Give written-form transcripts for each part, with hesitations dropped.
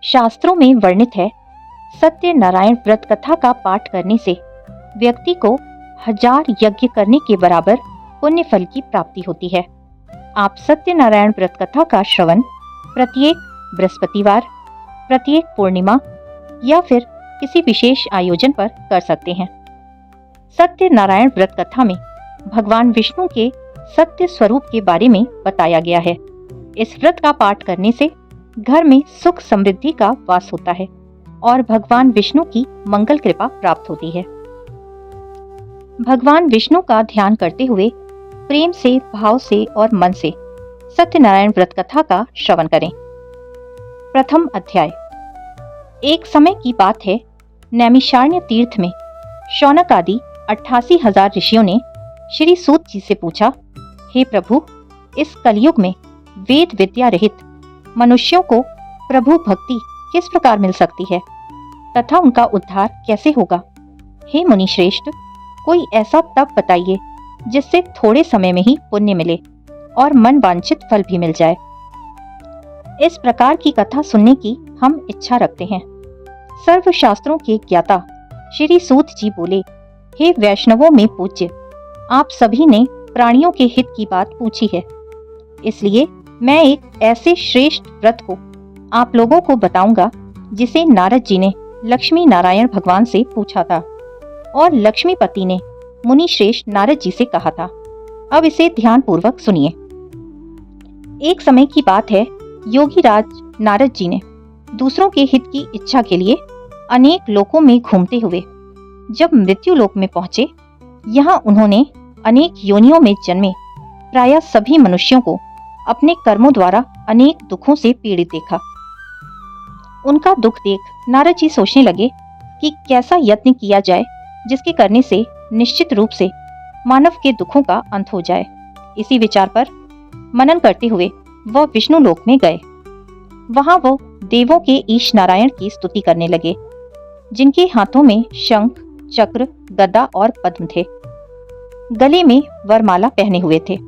शास्त्रों में वर्णित है, सत्यनारायण व्रत कथा का पाठ करने से व्यक्ति को 1000 यज्ञ करने के बराबर पुण्य फल की प्राप्ति होती है। आप सत्यनारायण व्रत कथा का श्रवण प्रत्येक बृहस्पतिवार, प्रत्येक पूर्णिमा या फिर किसी विशेष आयोजन पर कर सकते हैं। सत्यनारायण व्रत कथा में भगवान विष्णु के सत्य स्वरूप के बारे में बताया गया है। इस व्रत का पाठ करने से घर में सुख समृद्धि का वास होता है और भगवान विष्णु की मंगल कृपा प्राप्त होती है। भगवान विष्णु का ध्यान करते हुए प्रेम से, भाव से और मन से सत्यनारायण व्रत कथा का श्रवण करें। प्रथम अध्याय। एक समय की बात है, नैमिषारण्य तीर्थ में शौनक आदि 88,000 ऋषियों ने श्री सूत जी से पूछा, हे प्रभु, इस कलयुग में वेद विद्या रहित मनुष्यों को प्रभु भक्ति किस प्रकार मिल सकती है तथा उनका उद्धार कैसे होगा? हे मुनि श्रेष्ठ, कोई ऐसा तप बताइए जिससे थोड़े समय में ही पुण्य मिले और मन वांछित फल भी मिल जाए। इस प्रकार की कथा सुनने की हम इच्छा रखते हैं। सर्व शास्त्रों के ज्ञाता श्री सूत जी बोले, हे वैष्णवों में पूज्य, आप सभी ने प्राणियों के हित की बात पूछी है, इसलिए मैं एक ऐसे श्रेष्ठ व्रत को आप लोगों को बताऊंगा जिसे नारद जी ने लक्ष्मी नारायण भगवान से पूछा था और लक्ष्मीपति ने मुनि श्रेष्ठ नारद जी से कहा था। अब इसे ध्यान पूर्वक सुनिए। एक समय की बात है, योगी राज नारद जी ने दूसरों के हित की इच्छा के लिए अनेक लोकों में घूमते हुए जब मृत्यु लोक में पहुंचे, यहाँ उन्होंने अनेक योनियों में जन्मे प्रायः सभी मनुष्यों को अपने कर्मों द्वारा अनेक दुखों से पीड़ित देखा। उनका दुख देख नारद जी सोचने लगे कि कैसा यत्न किया जाए जिसके करने से निश्चित रूप से मानव के दुखों का अंत हो जाए। इसी विचार पर मनन करते हुए वह विष्णु लोक में गए। वहां वो देवों के ईश नारायण की स्तुति करने लगे, जिनके हाथों में शंख, चक्र, गदा और पद्म थे। गले में वरमाला पहने हुए थे।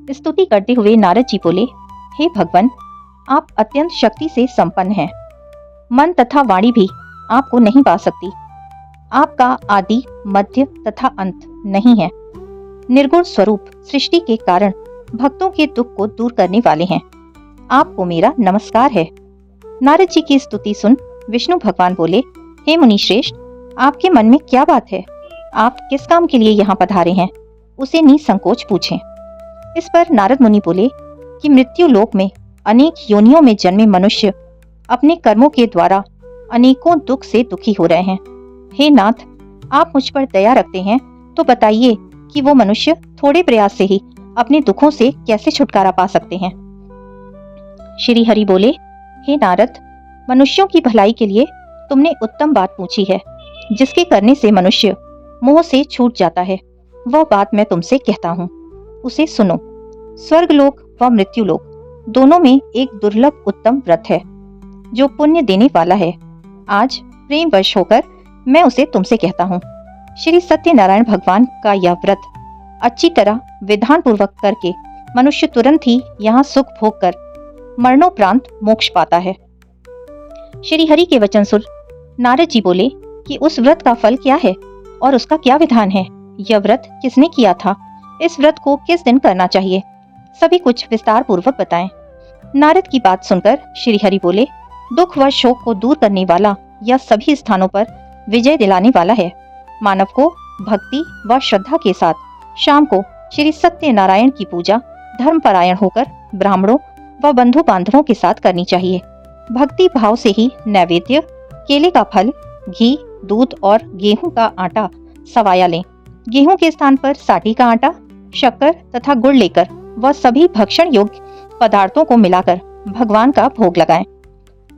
स्तुति करते हुए नारद जी बोले, हे भगवान, आप अत्यंत शक्ति से संपन्न हैं। मन तथा वाणी भी आपको नहीं पा सकती। आपका आदि, मध्य तथा अंत नहीं है। निर्गुण स्वरूप सृष्टि के कारण भक्तों के दुख को दूर करने वाले हैं। आपको मेरा नमस्कार है। नारद जी की स्तुति सुन विष्णु भगवान बोले, हे मुनि श्रेष्ठ, आपके मन में क्या बात है? आप किस काम के लिए यहाँ पधारे हैं? उसे निसंकोच पूछें। इस पर नारद मुनि बोले कि मृत्यु लोक में अनेक योनियों में जन्मे मनुष्य अपने कर्मों के द्वारा अनेकों दुख से दुखी हो रहे हैं। हे नाथ, आप मुझ पर दया रखते हैं तो बताइए कि वो मनुष्य थोड़े प्रयास से ही अपने दुखों से कैसे छुटकारा पा सकते हैं। श्री हरि बोले, हे नारद, मनुष्यों की भलाई के लिए तुमने उत्तम बात पूछी है, जिसके करने से मनुष्य मोह से छूट जाता है। वह बात मैं तुमसे कहता हूँ, उसे सुनो। स्वर्गलोक व मृत्युलोक दोनों में एक दुर्लभ उत्तम व्रत है जो पुण्य देने वाला है। आज प्रेम वश होकर मैं उसे तुमसे कहता हूँ। श्री सत्यनारायण भगवान का यह व्रत अच्छी तरह विधान पूर्वक करके मनुष्य तुरंत ही यहाँ सुख भोग कर मरणोपरांत मोक्ष पाता है। श्री हरि के वचन सुन नारद जी बोले कि उस व्रत का फल क्या है और उसका क्या विधान है? यह व्रत किसने किया था? इस व्रत को किस दिन करना चाहिए? सभी कुछ विस्तार पूर्वक बताएं। नारद की बात सुनकर श्री हरि बोले, दुख व शोक को दूर करने वाला यह सभी स्थानों पर विजय दिलाने वाला है। मानव को भक्ति व श्रद्धा के साथ शाम को श्री सत्यनारायण की पूजा धर्मपरायण होकर ब्राह्मणों व बंधु बांधवों के साथ करनी चाहिए। भक्ति भाव से ही नैवेद्य, केले का फल, घी, दूध और गेहूं का आटा सवाया लें। गेहूं के स्थान पर साठी का आटा, शक्कर तथा गुड़ लेकर वह सभी भक्षण योग्य पदार्थों को मिलाकर भगवान का भोग लगाएं।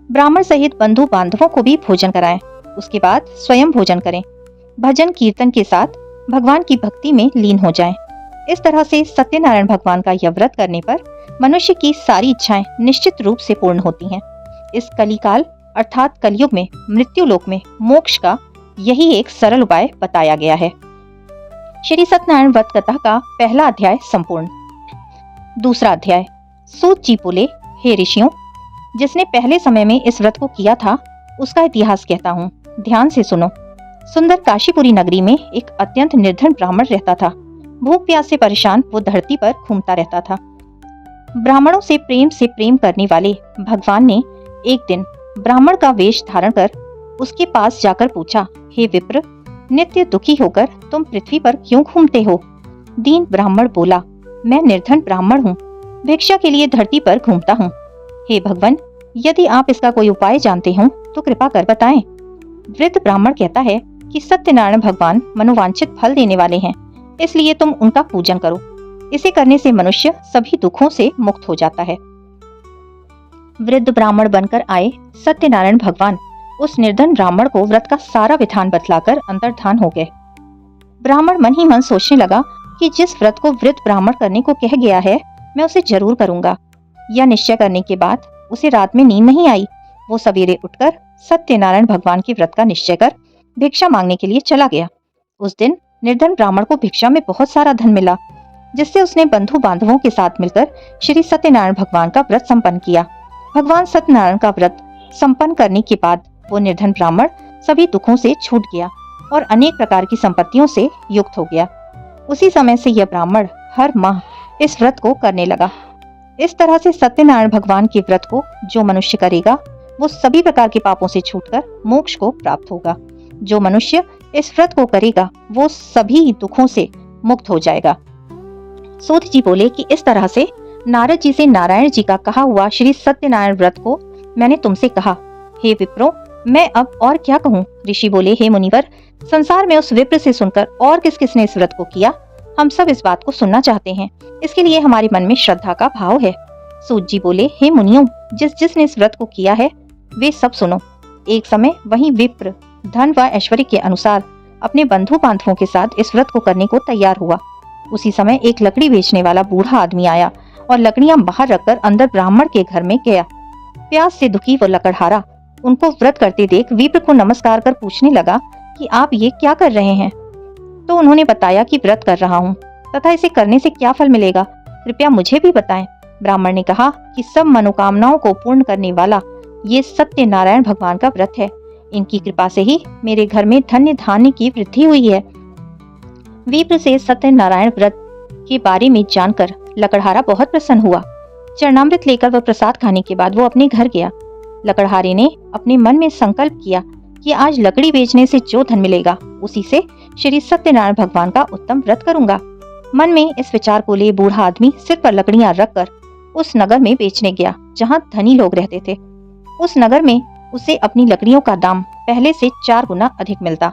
ब्राह्मण सहित बंधु बांधवों को भी भोजन कराएं। उसके बाद स्वयं भोजन करें। भजन कीर्तन के साथ भगवान की भक्ति में लीन हो जाएं। इस तरह से सत्यनारायण भगवान का यह व्रत करने पर मनुष्य की सारी इच्छाएं निश्चित रूप से पूर्ण होती हैं। इस कलिकाल अर्थात कलयुग में मृत्यु लोक में मोक्ष का यही एक सरल उपाय बताया गया है। श्री सत्यनारायण व्रत कथा का पहला अध्याय संपूर्ण। दूसरा अध्याय। सूत जी बोले, हे ऋषियों, जिसने पहले समय में इस व्रत को किया था उसका इतिहास कहता हूँ, ध्यान से सुनो। सुंदर काशीपुरी नगरी में एक अत्यंत निर्धन ब्राह्मण रहता था। भूख प्यास से परेशान वो धरती पर घूमता रहता था। ब्राह्मणों से प्रेम करने वाले भगवान ने एक दिन ब्राह्मण का वेश धारण कर उसके पास जाकर पूछा, हे विप्र, नित्य दुखी होकर तुम पृथ्वी पर क्यों घूमते हो? दीन ब्राह्मण बोला, मैं निर्धन ब्राह्मण हूँ, भिक्षा के लिए धरती पर घूमता हूँ। हे भगवान, यदि आप इसका कोई उपाय जानते हो तो कृपा कर बताएं। वृद्ध ब्राह्मण कहता है कि सत्यनारायण भगवान मनोवांछित फल देने वाले हैं, इसलिए तुम उनका पूजन करो। इसे करने से मनुष्य सभी दुखों से मुक्त हो जाता है। वृद्ध ब्राह्मण बनकर आए सत्यनारायण भगवान उस निर्धन ब्राह्मण को व्रत का सारा विधान बतलाकर अंतर्धान हो गए। ब्राह्मण मन ही मन सोचने लगा कि जिस व्रत को वृद्ध ब्राह्मण करने को कह गया है मैं उसे जरूर करूंगा। यह निश्चय करने के बाद उसे रात में नींद नहीं आई। वो सवेरे उठकर सत्यनारायण भगवान के व्रत का निश्चय कर भिक्षा मांगने के लिए चला गया। उस दिन निर्धन ब्राह्मण को भिक्षा में बहुत सारा धन मिला, जिससे उसने बंधु बांधवों के साथ मिलकर श्री सत्यनारायण भगवान का व्रत संपन्न किया। भगवान सत्यनारायण का व्रत संपन्न करने के बाद वो निर्धन ब्राह्मण सभी दुखों से छूट गया और अनेक प्रकार की संपत्तियों से युक्त हो गया। उसी समय से यह ब्राह्मण हर माह इस व्रत को करने लगा। इस तरह से सत्यनारायण भगवान के व्रत को जो मनुष्य करेगा वो सभी प्रकार के पापों से छूटकर मोक्ष को प्राप्त होगा। जो मनुष्य इस व्रत को करेगा वो सभी दुखों से मुक्त हो जाएगा। सूत जी बोले कि इस तरह से नारद जी से नारायण जी का कहा हुआ श्री सत्यनारायण व्रत को मैंने तुमसे कहा। हे विप्रो, मैं अब और क्या कहूँ? ऋषि बोले, हे मुनिवर, संसार में उस विप्र से सुनकर और किस किसने इस व्रत को किया, हम सब इस बात को सुनना चाहते हैं। इसके लिए हमारे मन में श्रद्धा का भाव है। सूत जी बोले, हे मुनियों, जिसने इस व्रत को किया है वे सब सुनो। एक समय वही विप्र धन व ऐश्वर्य के अनुसार अपने बंधु बांधवों के साथ इस व्रत को करने को तैयार हुआ। उसी समय एक लकड़ी बेचने वाला बूढ़ा आदमी आया और लकड़ियां बाहर रखकर अंदर ब्राह्मण के घर में गया। प्यास से दुखी वो लकड़हारा उनको व्रत करते देख विप्र को नमस्कार कर पूछने लगा कि आप ये क्या कर रहे हैं? तो उन्होंने बताया कि व्रत कर रहा हूँ तथा इसे करने से क्या फल मिलेगा, कृपया मुझे भी बताएं। ब्राह्मण ने कहा कि सब मनोकामनाओं को पूर्ण करने वाला ये सत्यनारायण भगवान का व्रत है। इनकी कृपा से ही मेरे घर में धन्य धान्य की वृद्धि हुई है। विप्र से सत्यनारायण व्रत के बारे में जानकर लकड़हारा बहुत प्रसन्न हुआ। चरणामृत लेकर वह प्रसाद खाने के बाद वो अपने घर गया। लकड़हारे ने अपने मन में संकल्प किया कि आज लकड़ी बेचने से जो धन मिलेगा उसी से श्री सत्यनारायण भगवान का उत्तम व्रत करूंगा। मन में इस विचार को ले बूढ़ा आदमी सिर पर लकड़ियां रखकर उस नगर में बेचने गया जहाँ धनी लोग रहते थे। उस नगर में उसे अपनी लकड़ियों का दाम पहले से 4 गुना अधिक मिलता।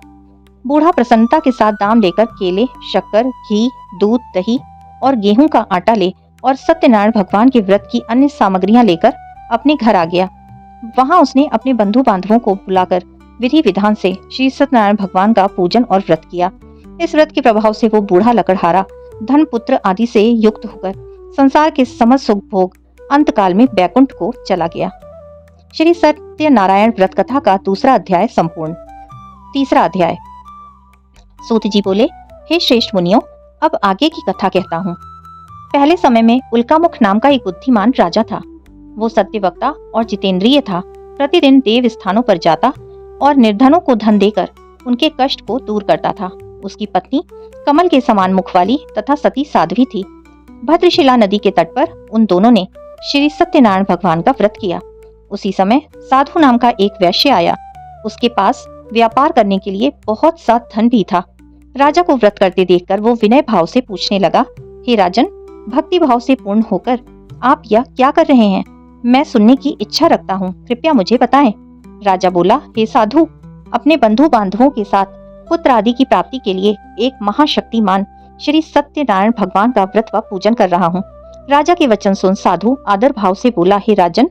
बूढ़ा प्रसन्नता के साथ दाम लेकर केले, शक्कर, घी, दूध, दही और गेहूं का आटा ले और सत्यनारायण भगवान के व्रत की अन्य सामग्रियां लेकर अपने घर आ गया। वहां उसने अपने बंधु बांधवों को बुलाकर विधि विधान से श्री सत्यनारायण भगवान का पूजन और व्रत किया। इस व्रत के प्रभाव से वो बूढ़ा लकड़हारा धन पुत्र आदि से युक्त होकर संसार के समस्त सुख भोग अंतकाल में बैकुंठ को चला गया। श्री सत्यनारायण व्रत कथा का दूसरा अध्याय संपूर्ण। तीसरा अध्याय। सूत जी बोले, हे श्रेष्ठ मुनियों, अब आगे की कथा कहता हूँ। पहले समय में उल्कामुख नाम का एक बुद्धिमान राजा था। वो सत्यवक्ता और जितेंद्रिय था। प्रतिदिन देव स्थानों पर जाता और निर्धनों को धन देकर उनके कष्ट को दूर करता था। उसकी पत्नी कमल के समान मुख वाली तथा सती साध्वी थी। भद्रशिला नदी के तट पर उन दोनों ने श्री सत्यनारायण भगवान का व्रत किया। उसी समय साधु नाम का एक वैश्य आया। उसके पास व्यापार करने के लिए बहुत सा धन भी था। राजा को व्रत करते देखकर वो विनय भाव से पूछने लगा, हे राजन, भक्ति भाव से पूर्ण होकर आप यह क्या कर रहे हैं? मैं सुनने की इच्छा रखता हूँ, कृपया मुझे बताएं। राजा बोला, हे साधु, अपने बंधु बांधवों के साथ पुत्र आदि की प्राप्ति के लिए एक महाशक्तिमान श्री सत्यनारायण भगवान का व्रत व पूजन कर रहा हूँ। राजा के वचन सुन साधु आदर भाव से बोला, हे राजन,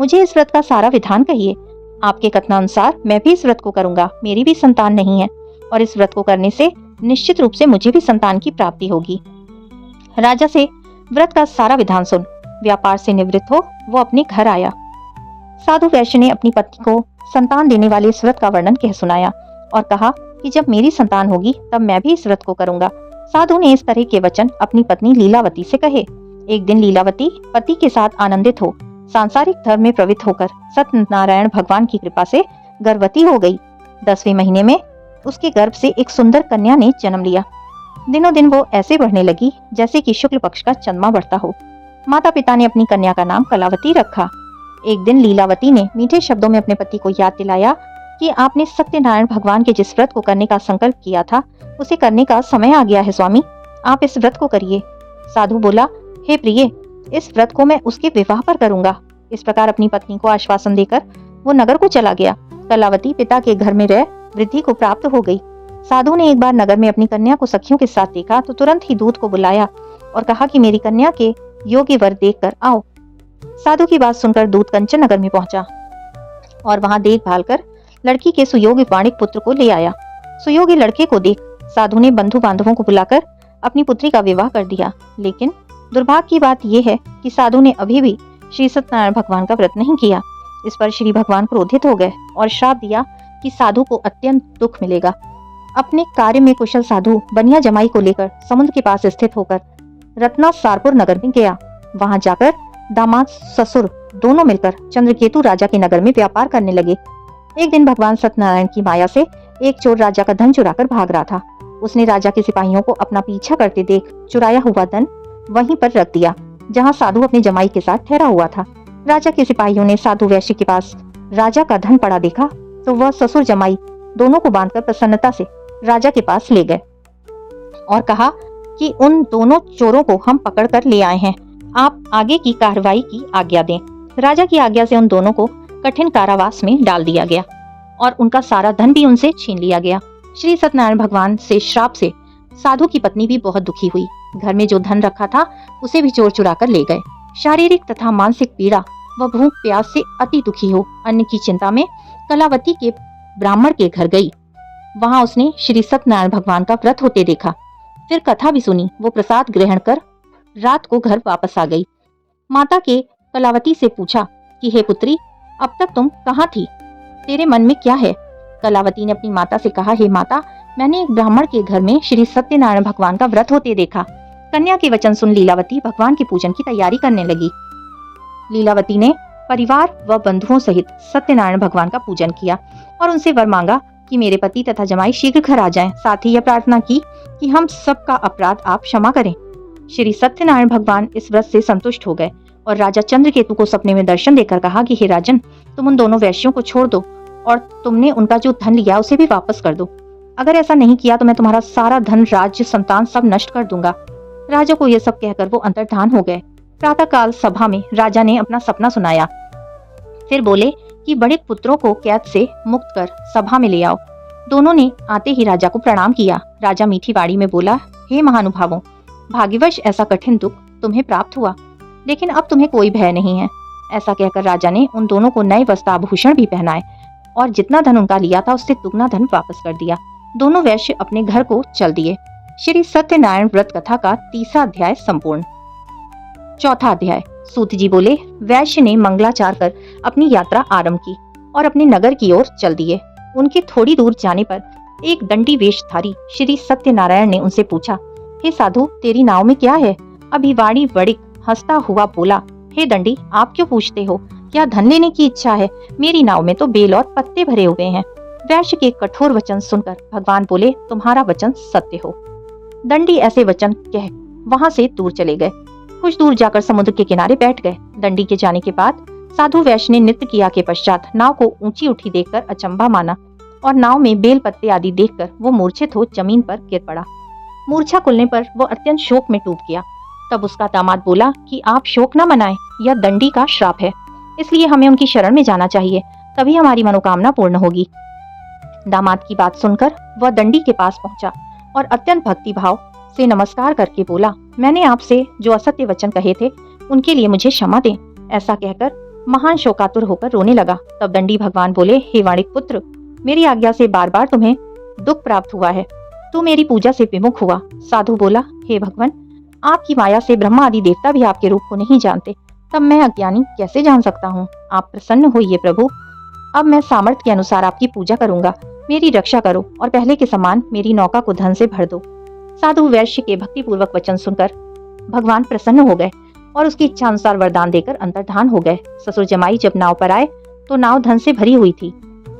मुझे इस व्रत का सारा विधान कहिए। आपके कथनानुसार मैं भी इस व्रत को करूंगा। मेरी भी संतान नहीं है और इस व्रत को करने से निश्चित रूप से मुझे भी संतान की प्राप्ति होगी। राजा से व्रत का सारा विधान सुन व्यापार से निवृत्त हो वो अपने घर आया। साधु वैश्य ने अपनी पत्नी को संतान देने वाले इस व्रत का वर्णन कह सुनाया और कहा कि जब मेरी संतान होगी तब मैं भी इस व्रत को करूंगा। साधु ने इस तरह के वचन अपनी पत्नी लीलावती से कहे। एक दिन लीलावती पति के साथ आनंदित हो सांसारिक धर्म में प्रवृत्त होकर सत्यनारायण भगवान की कृपा से गर्भवती हो गई। 10वें महीने में उसके गर्भ से एक सुंदर कन्या ने जन्म लिया। दिनों दिन वो ऐसे बढ़ने लगी जैसे कि शुक्ल पक्ष का चंद्रमा बढ़ता हो। माता पिता ने अपनी कन्या का नाम कलावती रखा। एक दिन लीलावती ने मीठे शब्दों में अपने पति को याद दिलाया कि आपने सत्यनारायण भगवान के जिस व्रत को करने का संकल्प किया था उसे करने का समय आ गया है स्वामी, आप इस व्रत को करिए। साधु बोला, हे प्रिय, इस व्रत को मैं उसके विवाह पर करूंगा। इस प्रकार अपनी पत्नी को आश्वासन देकर वो नगर को चला गया। कलावती पिता के घर में रह वृद्धि को प्राप्त हो गई। साधु ने एक बार नगर में अपनी कन्या को सखियों के साथ देखा तो तुरंत ही दूत को बुलाया और कहा कि मेरी कन्या के योग्य वर देखकर आओ। साधु की बात सुनकर दूत कंचन नगर में पहुंचा और वहां देखभाल कर लड़की के सुयोग्य वाणिक पुत्र को ले आया। सुयोग्य लड़के को देख साधु ने बंधु बांधवों को बुलाकर अपनी पुत्री का विवाह कर दिया। लेकिन दुर्भाग्य की बात यह है कि साधु ने अभी भी श्री सत्यनारायण भगवान का व्रत नहीं किया। इस पर श्री भगवान क्रोधित हो गए और श्राप दिया कि साधु को अत्यंत दुख मिलेगा। अपने कार्य में कुशल साधु बनिया जमाई को लेकर समुद्र के पास स्थित होकर रत्नासारपुर नगर में गया। वहां जाकर दामाद ससुर दोनों मिलकर चंद्रकेतु राजा के नगर में व्यापार करने लगे। एक दिन भगवान सत्यनारायण की माया से एक चोर राजा का धन चुराकर भाग रहा था। उसने राजा के सिपाहियों को अपना पीछा करते देख चुराया हुआ धन वहीं पर रख दिया जहां साधु अपने जमाई के साथ ठहरा हुआ था। राजा के सिपाहियों ने साधु वैश्य के पास राजा का धन पड़ा देखा तो वह ससुर जमाई दोनों को बांधकर प्रसन्नता से राजा के पास ले गए और कहा कि उन दोनों चोरों को हम पकड़ कर ले आए हैं, आप आगे की कार्रवाई की आज्ञा दें। राजा की आज्ञा से उन दोनों को कठिन कारावास में डाल दिया गया और उनका सारा धन भी उनसे छीन लिया गया। श्री सत्यनारायण भगवान से श्राप से साधु की पत्नी भी बहुत दुखी हुई। घर में जो धन रखा था उसे भी चोर चुरा कर ले गए। शारीरिक तथा मानसिक पीड़ा व भूख प्यास से अति दुखी हो अन्न की चिंता में कलावती के ब्राह्मण के घर गई। वहां उसने श्री सत्यनारायण भगवान का व्रत होते देखा। फिर कथा भी सुनी। वो प्रसाद ग्रहण कर रात को घर वापस आ गई। माता के कलावती से पूछा कि हे पुत्री, अब तक तुम कहाँ थी, तेरे मन में क्या है? कलावती ने अपनी माता से कहा, हे माता, मैंने एक ब्राह्मण के घर में श्री सत्यनारायण भगवान का व्रत होते देखा। कन्या के वचन सुन लीलावती भगवान के पूजन की तैयारी करने लगी। लीलावती ने परिवार व बंधुओं सहित सत्यनारायण भगवान का पूजन किया और उनसे वर मांगा कि मेरे पति तथा जमाई शीघ्र घर आ जाएं। साथ ही यह प्रार्थना की कि हम सबका अपराध आप क्षमा करें। श्री सत्यनारायण भगवान इस व्रत से संतुष्ट हो गए और राजा चंद्रकेतु को सपने में दर्शन देकर कहा कि हे राजन, तुम उन दोनों वैश्यों को छोड़ दो और तुमने उनका जो धन लिया उसे भी वापस कर दो। अगर ऐसा नहीं किया तो मैं तुम्हारा सारा धन, राज्य, संतान सब नष्ट कर दूंगा। राजा को यह सब कहकर वो अंतर्धान हो गए। प्रातःकाल सभा में राजा ने अपना सपना सुनाया। फिर बोले कि बड़े पुत्रों को कैद से मुक्त कर सभा में ले आओ। दोनों ने आते ही राजा को प्रणाम किया। राजा मीठी वाणी में बोला, हे महानुभावों, भाग्यवश ऐसा कठिन दुख तुम्हें प्राप्त हुआ, लेकिन अब तुम्हें कोई भय नहीं है। ऐसा कहकर राजा ने उन दोनों को नए वस्त्राभूषण भी पहनाए और जितना धन उनका लिया था उससे दुगना धन वापस कर दिया। दोनों वैश्य अपने घर को चल दिए। श्री सत्यनारायण व्रत कथा का 3रा अध्याय संपूर्ण। 4था अध्याय। सूत जी बोले, वैश्य ने मंगलाचार कर अपनी यात्रा आरंभ की और अपने नगर की ओर चल दिए। उनके थोड़ी दूर जाने पर एक दंडी वेशधारी श्री सत्यनारायण ने उनसे पूछा, हे साधु, तेरी नाव में क्या है? अभिवाणी वणिक हंसता हुआ बोला, हे दंडी, आप क्यों पूछते हो? क्या धन लेने की इच्छा है? मेरी नाव में तो बेल और पत्ते भरे हुए हैं। वैश्य के कठोर वचन सुनकर भगवान बोले, तुम्हारा वचन सत्य हो। दंडी ऐसे वचन कह वहां से दूर चले गए। कुछ दूर जाकर समुद्र के किनारे बैठ गए। दंडी के जाने के बाद साधु वैश्य ने नृत्य किया के पश्चात नाव को ऊंची उठी देखकर अचंभा माना और नाव में बेल पत्ते आदि देखकर वो मूर्छित हो जमीन पर गिर पड़ा। मूर्छा खुलने पर वो अत्यंत शोक में डूब गया। तब उसका दामाद बोला कि आप शोक न मनाएं, यह दंडी का श्राप है, इसलिए हमें उनकी शरण में जाना चाहिए, तभी हमारी मनोकामना पूर्ण होगी। दामाद की बात सुनकर वह दंडी के पास पहुंचा और अत्यंत भक्ति भाव से नमस्कार करके बोला, मैंने आपसे जो असत्य वचन कहे थे उनके लिए मुझे क्षमा दें। ऐसा कहकर महान शोकातुर होकर रोने लगा। तब दंडी भगवान बोले, हे वाणिक पुत्र, मेरी आज्ञा से बार बार तुम्हें दुख प्राप्त हुआ है, तू मेरी पूजा से विमुख हुआ। साधु बोला, हे भगवान, आपकी माया से ब्रह्मा आदि देवता भी आपके रूप को नहीं जानते, तब मैं अज्ञानी कैसे जान सकता हूँ? आप प्रसन्न होइए प्रभु, अब मैं सामर्थ्य के अनुसार आपकी पूजा करूंगा, मेरी रक्षा करो और पहले के समान मेरी नौका को धन से भर दो। साधु वैश्य के भक्ति पूर्वक वचन सुनकर भगवान प्रसन्न हो गए और उसकी इच्छा अनुसार वरदान देकर अंतर्धान हो गए। ससुर जमाई जब नाव पर आए तो नाव धन से भरी हुई थी।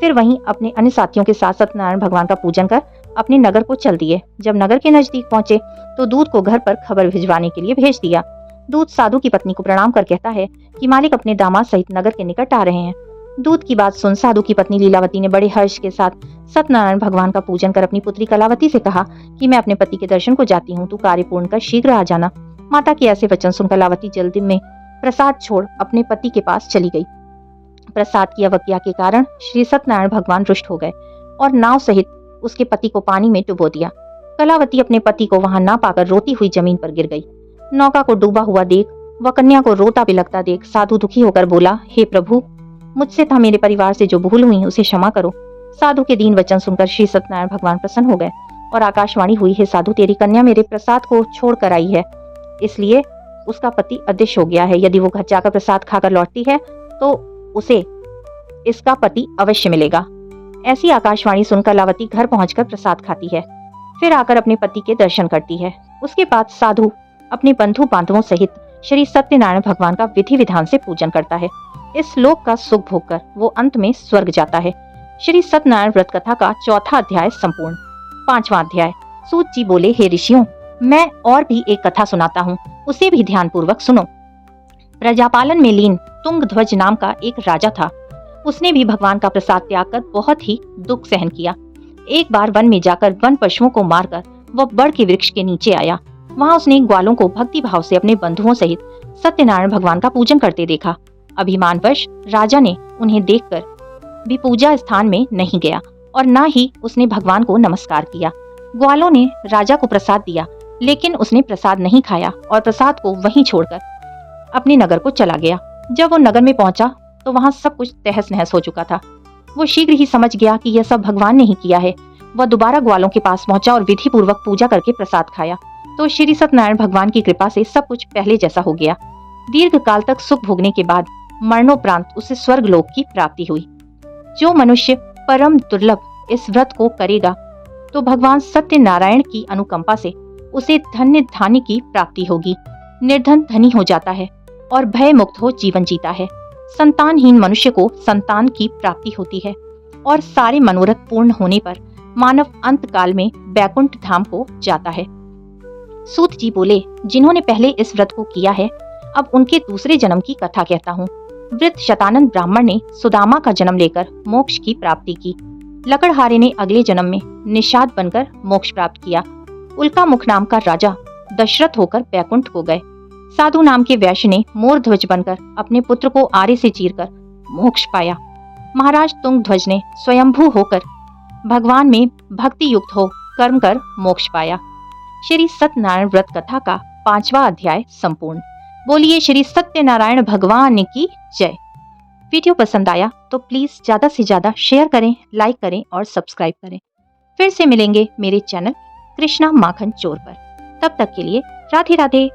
फिर वहीं अपने अन्य साथियों के साथ सत्यनारायण भगवान का पूजन कर अपने नगर को चल दिए। जब नगर के नजदीक पहुंचे तो दूत को घर पर खबर भिजवाने के लिए भेज दिया। दूत साधु की पत्नी को प्रणाम कर कहता है कि मालिक अपने दामाद सहित नगर के निकट आ रहे हैं। दूत की बात सुन साधु की पत्नी लीलावती ने बड़े हर्ष के साथ सत्यनारायण भगवान का पूजन कर अपनी पुत्री कलावती से कहा कि मैं अपने पति के दर्शन को जाती हूँ, तू कार्य पूर्ण कर शीघ्र आ जाना। माता के ऐसे वचन सुन कलावती जल्दी में प्रसाद छोड़ अपने पति के पास चली गई। प्रसाद की अवज्ञा के कारण श्री सत्यनारायण भगवान रुष्ट हो गए और नाव सहित उसके पति को पानी में डुबो दिया। कलावती अपने पति को वहां ना पाकर रोती हुई जमीन पर गिर गई। नौका को डूबा हुआ देख व कन्या को रोता बिलखता देख साधु दुखी होकर बोला, हे प्रभु, मुझसे था मेरे परिवार से जो भूल हुई उसे क्षमा करो। साधु के दीन वचन सुनकर श्री सत्यनारायण भगवान प्रसन्न हो गए और आकाशवाणी हुई, हे साधु, तेरी कन्या मेरे प्रसाद को छोड़ कर आई है, इसलिए उसका पति अदृश्य हो गया है। यदि वो घर जाकर प्रसाद खाकर लौटती है तो उसे इसका पति अवश्य मिलेगा। ऐसी आकाशवाणी सुन कलावती घर पहुंचकर प्रसाद खाती है, फिर आकर अपने पति के दर्शन करती है। उसके बाद साधु अपने बंधु बांधवों सहित श्री सत्यनारायण भगवान का विधि विधान से पूजन करता है। इस लोक का सुख भोगकर वो अंत में स्वर्ग जाता है। श्री सत्यनारायण व्रत कथा का चौथा अध्याय संपूर्ण। पांचवा अध्याय। सूत जी बोले, हे ऋषियों, मैं और भी एक कथा सुनाता हूँ, उसे भी ध्यान पूर्वक सुनो। प्रजापालन में लीन तुंगध्वज नाम का एक राजा था। उसने भी भगवान का प्रसाद त्याग कर बहुत ही दुख सहन किया। एक बार वन में जाकर वन पशुओं को मारकर वह बड़ के वृक्ष के नीचे आया। वहां उसने ग्वालों को भक्ति भाव से अपने बंधुओं सहित सत्यनारायण भगवान का पूजन करते देखा। अभिमानवश राजा ने उन्हें देखकर भी पूजा स्थान में नहीं गया और न ही उसने भगवान को नमस्कार किया। ग्वालों ने राजा को प्रसाद दिया, लेकिन उसने प्रसाद नहीं खाया और प्रसाद को वहीं छोड़कर अपने नगर को चला गया। जब वो नगर में पहुंचा तो वहां सब कुछ तहस नहस हो चुका था। वो शीघ्र ही समझ गया कि यह सब भगवान ने ही किया है। वह दोबारा ग्वालों के पास पहुंचा और विधि पूर्वक पूजा करके प्रसाद खाया तो श्री सत्यनारायण भगवान की कृपा से सब कुछ पहले जैसा हो गया। दीर्घ काल तक सुख भोगने के बाद मरणोपरांत उसे स्वर्ग लोक की प्राप्ति हुई। जो मनुष्य परम दुर्लभ इस व्रत को करेगा तो भगवान सत्यनारायण की अनुकंपा से उसे धन्य धान्य की प्राप्ति होगी। निर्धन धनी हो जाता है और भय मुक्त हो जीवन जीता है। संतानहीन मनुष्य को संतान की प्राप्ति होती है और सारे मनोरथ पूर्ण होने पर मानव अंत काल में बैकुंठ धाम को जाता है। सूत जी बोले, जिन्होंने पहले इस व्रत को किया है, अब उनके दूसरे जन्म की कथा कहता हूँ। वृद्ध शतानंद ब्राह्मण ने सुदामा का जन्म लेकर मोक्ष की प्राप्ति की। लकड़हारे ने अगले जन्म में निषाद बनकर मोक्ष प्राप्त किया। उल्का मुख नाम का राजा दशरथ होकर बैकुंठ को गए। साधु नाम के वैश्य ने मोरध्वज बनकर अपने पुत्र को आरे से चीरकर मोक्ष पाया। महाराज तुंगध्वज ने स्वयंभू होकर भगवान में भक्ति युक्त हो कर्म कर मोक्ष पाया। श्री सत्यनारायण व्रत कथा का पांचवा अध्याय संपूर्ण। बोलिए श्री सत्यनारायण भगवान की जय। वीडियो पसंद आया तो प्लीज ज्यादा से ज्यादा शेयर करें, लाइक करें और सब्सक्राइब करें। फिर से मिलेंगे मेरे चैनल कृष्णा माखन चोर पर। तब तक के लिए राधे राधे।